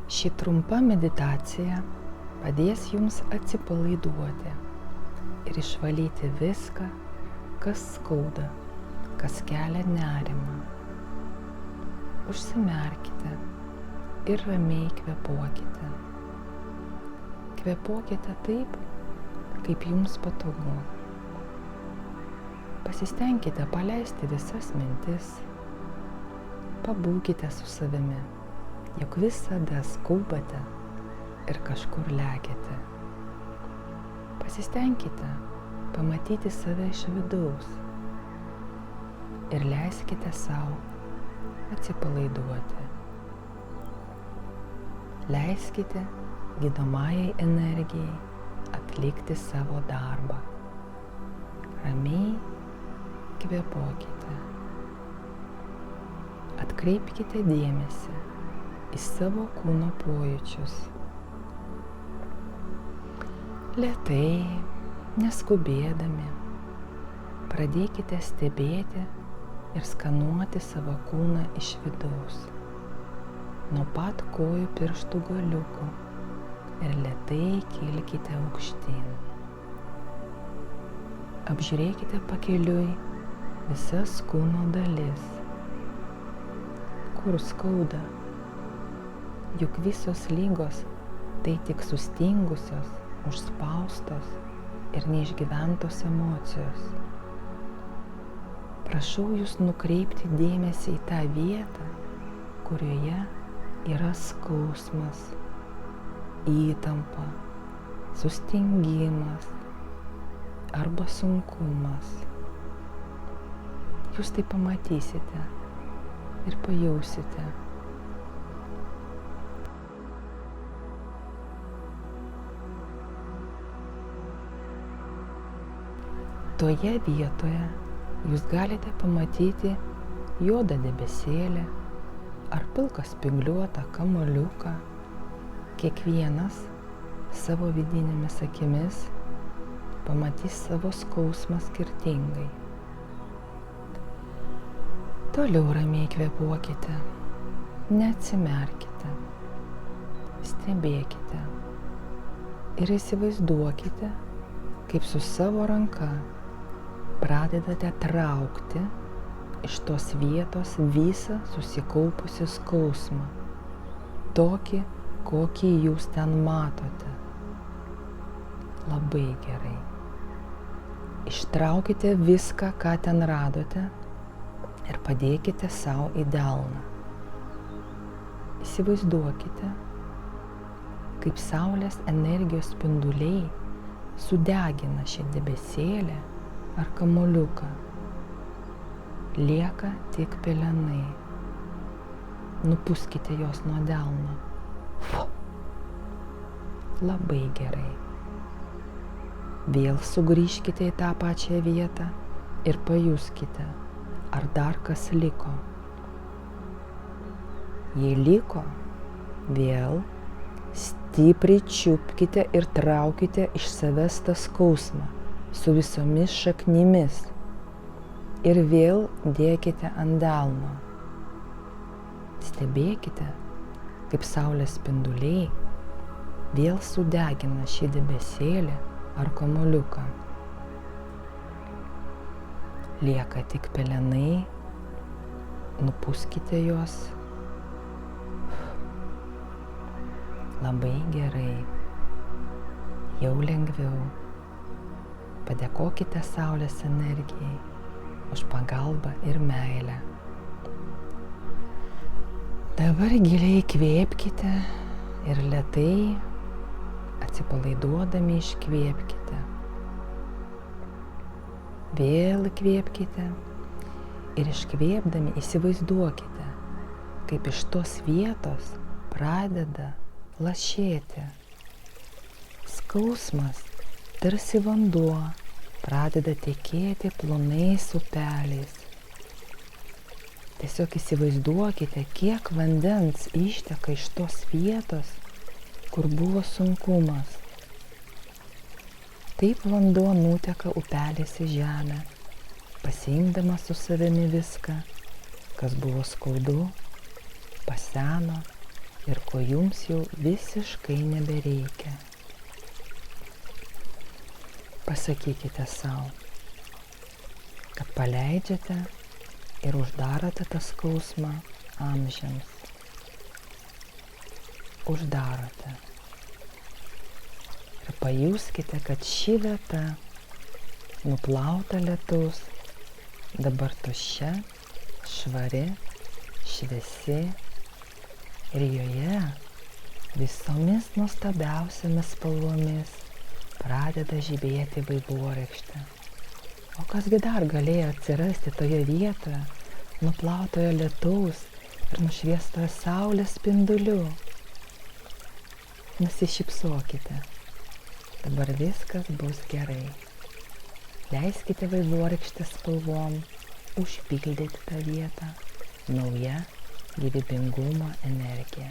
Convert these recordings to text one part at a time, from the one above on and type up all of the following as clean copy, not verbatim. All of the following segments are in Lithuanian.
Ši trumpa meditacija padės jums atsipalaiduoti ir išvalyti viską, kas skauda, kas kelia nerimą. Užsimerkite ir ramiai kvėpuokite. Kvėpuokite taip, kaip jums patogu. Pasistengkite paleisti visas mintis. Pabūkite su savimi, juk visada skubate ir kažkur lekiate. Pasistengkite pamatyti save iš vidaus ir leiskite savo atsipalaiduoti. Leiskite gydomajai energijai atlikti savo darbą. Ramiai kvėpuokite. Atkreipkite dėmesį į savo kūno pojūčius. Lėtai, neskubėdami, pradėkite stebėti ir skanuoti savo kūną iš vidaus, nuo pat kojų pirštų galiukų ir lėtai kilkite aukštyn. Apžiūrėkite pakeliui visas kūno dalis, kur skauda, juk visos ligos tai tik sustingusios, užspaustos ir neišgyventos emocijos. Prašau jūs nukreipti dėmesį į tą vietą, kurioje yra skausmas, įtampa, sustingimas arba sunkumas. Jūs tai pamatysite ir pajausite. Toje vietoje jūs galite pamatyti juodą debesėlį ar pilką spygliuotą kamuoliuką. Kiekvienas savo vidinėmis akimis pamatys savo skausmą skirtingai. Toliau ramiai kvėpuokite, neatsimerkite, stebėkite ir įsivaizduokite, kaip su savo ranka pradedate traukti iš tos vietos visą susikaupusį skausmą, tokį, kokį jūs ten matote. Labai gerai. Ištraukite viską, ką ten radote, ir padėkite savo į delną. Įsivaizduokite, kaip saulės energijos spinduliai sudegina šią debesėlę ar kamuoliuką. Lieka tik pelenai. Nupūskite jos nuo delno. Labai gerai. Vėl sugrįžkite į tą pačią vietą ir pajuskite, ar dar kas liko. Jei liko, vėl stipriai čiupkite ir traukite iš savęs tą skausmą su visomis šaknimis ir vėl dėkite ant delno. Stebėkite, kaip saulės spinduliai vėl sudegina šį debesėlį ar kamuoliuką. Lieka tik pelenai, nupūskite juos. Labai gerai, jau lengviau. Padėkokite saulės energijai už pagalbą ir meilę. Dabar giliai įkvėpkite ir lėtai atsipalaiduodami iškvėpkite. Vėl įkvėpkite ir iškvėpdami įsivaizduokite, kaip iš tos vietos pradeda lašėti. Skausmas, tarsi vanduo, pradeda tekėti plonais upeliais. Tiesiog įsivaizduokite, kiek vandens išteka iš tos vietos, kur buvo sunkumas. Taip vanduo nuteka upeliais į žemę, pasiimdamas su savimi viską, kas buvo skaudu, paseno ir ko jums jau visiškai nebereikia. Pasakykite savo, kad paleidžiate ir uždarote tą skausmą amžiams. Uždarote. Ir pajuskite, kad ši vieta, nuplauta lietaus, dabar tuščia, švari, šviesi ir joje visomis nuostabiausiamis spalvomis pradeda žibėti vaivorykštė. O kasgi dar galėjo atsirasti toje vietoje, nuplautoje lietaus ir nušviestoje saulės spinduliu? Nusišypsokite. Dabar viskas bus gerai. Leiskite vaivorykštės spalvom užpildyti tą vietą nauja gyvybingumo energija.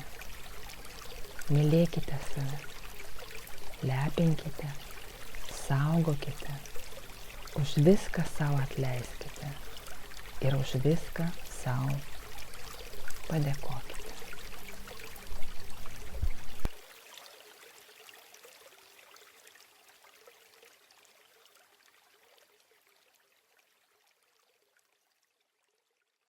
Mylėkite save, lepinkite, saugokite, už viską savo atleiskite ir už viską savo padėkokite.